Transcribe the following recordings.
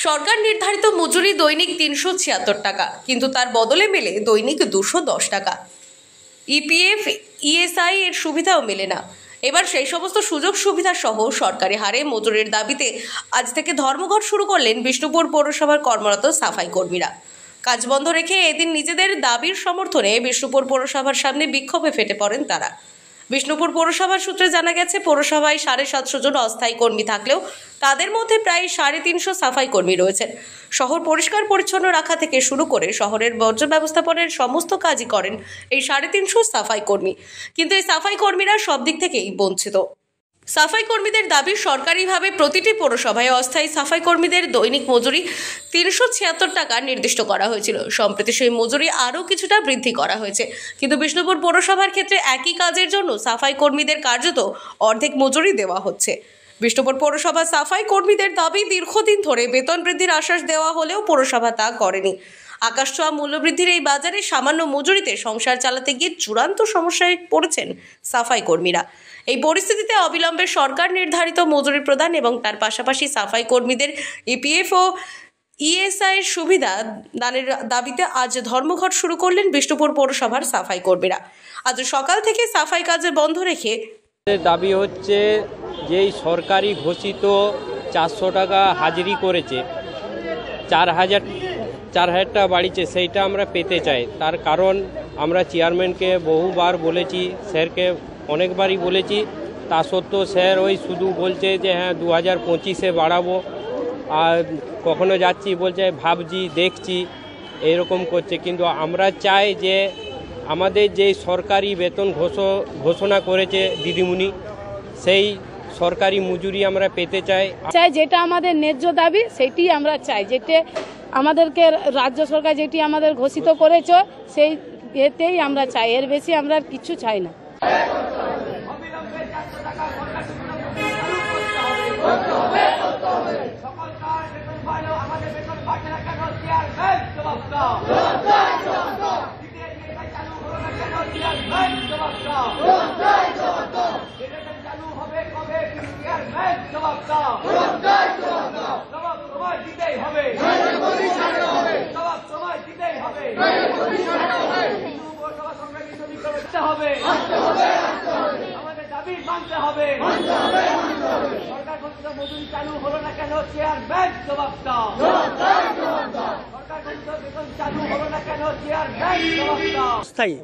সরকার নির্ধারিত মজুরি দৈনিক ৩৭৬ টাকা, কিন্তু তার বদলে মেলে দৈনিক ২১০ টাকা। ইপিএফ, ইএসআই এর সুবিধাও মেলে না। এবার সেই সমস্ত সুযোগ সুবিধা সহ সরকারি হারে মজুরির দাবিতে আজ থেকে ধর্মঘট শুরু করলেন বিষ্ণুপুর পৌরসভার কর্মরত সাফাই কর্মীরা। কাজ বন্ধ রেখে এদিন নিজেদের দাবির সমর্থনে বিষ্ণুপুর পৌরসভার সামনে বিক্ষোভে ফেটে পড়েন তারা। বিষ্ণুপুর পৌরসভার সূত্রে জানা গেছে, পৌরসভায় 750 জন অস্থায়ী কর্মী থাকলেও তাদের মধ্যে প্রায় 350 সাফাই কর্মী রয়েছেন। শহর পরিষ্কার পরিচ্ছন্ন রাখা থেকে শুরু করে শহরের বর্জ্য ব্যবস্থাপনার সমস্ত কাজই করেন এই 350 সাফাই কর্মী। কিন্তু এই সাফাই কর্মীরা সব দিক থেকেই বঞ্চিত। সাফাই কর্মীদের দাবি, সরকারিভাবে প্রতিটি পৌরসভায় অস্থায়ী সাফাই কর্মীদের দৈনিক মজুরি 376 টাকা নির্দিষ্ট করা হয়েছিল। সম্প্রতি সেই মজুরি আরও কিছুটা বৃদ্ধি করা হয়েছে, কিন্তু বিষ্ণুপুর পৌরসভার ক্ষেত্রে একই কাজের জন্য সাফাই কর্মীদের কার্যত অর্ধেক মজুরি দেওয়া হচ্ছে। বিষ্ণুপুর পৌরসভা সাফাই কর্মীদের দাবি, দীর্ঘদিন ধরে বেতন বৃদ্ধির আশ্বাস দেওয়া হলেও পৌরসভা তা করেনি। আকাশছোঁয়া মূল্যবৃদ্ধির এই বাজারে সামান্য মজুরিতে সংসার চালাতে গিয়ে চূড়ান্ত সমস্যায় পড়েছেন সাফাই কর্মীরা। এই পরিস্থিতিতে অবিলম্বে সরকার নির্ধারিত মজুরি প্রদান এবং তার পাশাপাশি সাফাই কর্মীদের ইপিএফ ও ইএসআই এর সুবিধা দানের দাবিতে আজ ধর্মঘট শুরু করলেন বিষ্ণুপুর পৌরসভার সাফাই কর্মীরা। আজ সকাল থেকে সাফাই কাজে বন্ধ রেখে দাবি হচ্ছে, যেই সরকারি ঘোষিত 400 টাকা হাজিরি করেছে, 4000 টাকা বাড়িছে, সেইটা আমরা পেতে চাই। তার কারণ আমরা চেয়ারম্যানকে বহুবার বলেছি, স্যারকে অনেকবারই বলেছি, তা সত্ত্বেও স্যার ওই শুধু বলছে যে হ্যাঁ 2025-এ বাড়াবো, আর কখনো যাচ্ছি বলছে ভাবছি দেখছি, এরকম করছে। কিন্তু আমরা চাই যে আমাদের যে সরকারি বেতন ঘোষণা করেছে দিদিমণি, সেই সরকারি মজুরি আমরা পেতে চাই। যেটা আমাদের ন্যায্য দাবি সেটি আমরা চাই, যেটা আমাদেরকে রাজ্য সরকার যেটি আমাদের ঘোষিত করেছে সেই এতেই আমরা চাই, এর বেশি আমরা আর কিছু চাই না। আমাদের দাবি মানতে হবে। সরকার ঘোষিত মজুরি চালু হলো না কেন, চেয়ারম্যান জবাব দাও। সরকার ঘোষিত বেতন চালু হলো না কেন, চেয়ারম্যান জবাব দাও। স্থায়ী,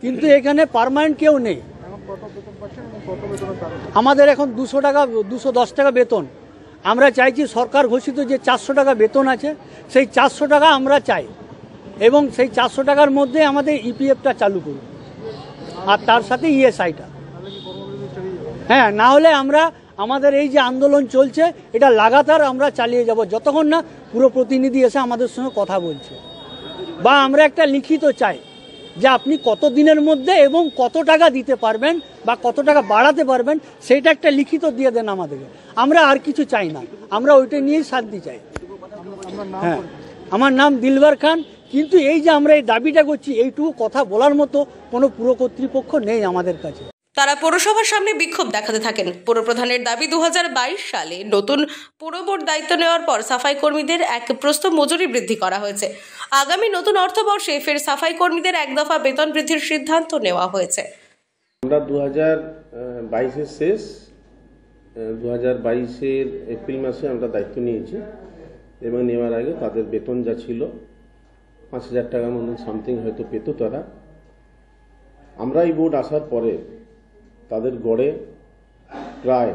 কিন্তু এখানে পার্মানেন্ট কেউ নেই। আমাদের এখন 200 টাকা 210 টাকা বেতন। আমরা চাইছি সরকার ঘোষিত যে 400 টাকা বেতন আছে, সেই 400 টাকা আমরা চাই, এবং সেই 400 টাকার মধ্যে আমাদের ইপিএফটা চালু করুন, আর তার সাথে ইএসআইটা। হ্যাঁ, না হলে আমরা আমাদের এই যে আন্দোলন চলছে এটা লাগাতার আমরা চালিয়ে যাব যতক্ষণ না পুরো প্রতিনিধি এসে আমাদের সঙ্গে কথা বলছে, বা আমরা একটা লিখিত চাই যে আপনি কত দিনের মধ্যে এবং কত টাকা দিতে পারবেন বা কত টাকা বাড়াতে পারবেন, সেইটা একটা লিখিত দিয়ে দেন আমাদেরকে। আমরা আর কিছু চাই না, আমরা ওইটা নিয়েই শান্তি চাই। হ্যাঁ, আমার নাম দিলবার খান। কিন্তু এই যে আমরা এই দাবিটা করছি, এইটুকু কথা বলার মতো কোনো পুর কর্তৃপক্ষ নেই আমাদের কাছে। তারা পৌরসভার সামনে বিক্ষোভ দেখাতে থাকেন। পৌরপ্রধানের দাবি, 2022 সালে নতুন পুর বোর্ড দায়িত্ব নেওয়ার পর সাফাই কর্মীদের এক প্রস্তাব মজুরি বৃদ্ধি করা হয়েছে। আগামী নতুন অর্থবর্ষে ফের সাফাই কর্মীদের এক দফা বেতন বৃদ্ধির সিদ্ধান্ত নেওয়া হয়েছে। আমরা 2022-এর শেষ 2022-এর এপ্রিল মাসে আমরা দায়িত্ব নিয়েছি, এবং নেওয়ার আগে তাদের বেতন যা ছিল 5000 টাকার মতন সামথিং হয়তো পেত তারা। আমরা এই বোর্ড আসার পরে তাদের গড়ে প্রায়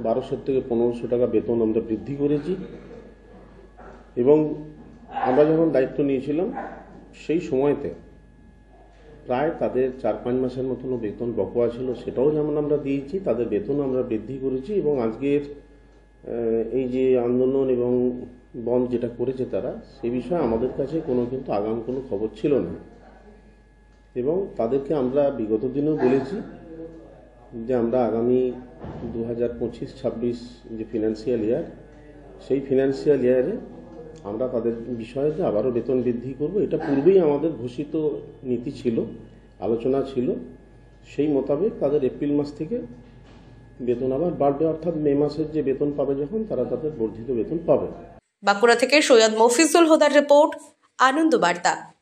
1200 থেকে 1500 টাকা বেতন আমরা বৃদ্ধি করেছি, এবং আমরা যখন দায়িত্ব নিয়েছিলাম সেই সময়তে প্রায় তাদের 4-5 মাসের মতনও বেতন বকেয়া ছিল, সেটাও যেমন আমরা দিয়েছি, তাদের বেতন আমরা বৃদ্ধি করেছি। এবং আজকের এই যে আন্দোলন এবং বন্ধ যেটা করেছে তারা, সে বিষয়ে আমাদের কাছে কিন্তু আগাম কোনো খবর ছিল না, এবং তাদেরকে আমরা বিগত দিনেও বলেছি যে আমরা আগামী 2025-26 যে ফিনান্সিয়াল ইয়ার, সেই ফিনান্সিয়াল ইয়ারে আমরা তাদের বিষয়ে আবারও বেতন বৃদ্ধি করব। এটা পূর্বেই আমাদের ঘোষিত নীতি ছিল, আলোচনা ছিল। সেই মোতাবেক তাদের এপ্রিল মাস থেকে বেতন আবার বাড়বে, অর্থাৎ মে মাসের যে বেতন পাবে যখন, তারা তাদের বর্ধিত বেতন পাবে। বাঁকুড়া থেকে সৈয়দ মফিজুল হুদার রিপোর্ট, আনন্দ বার্তা।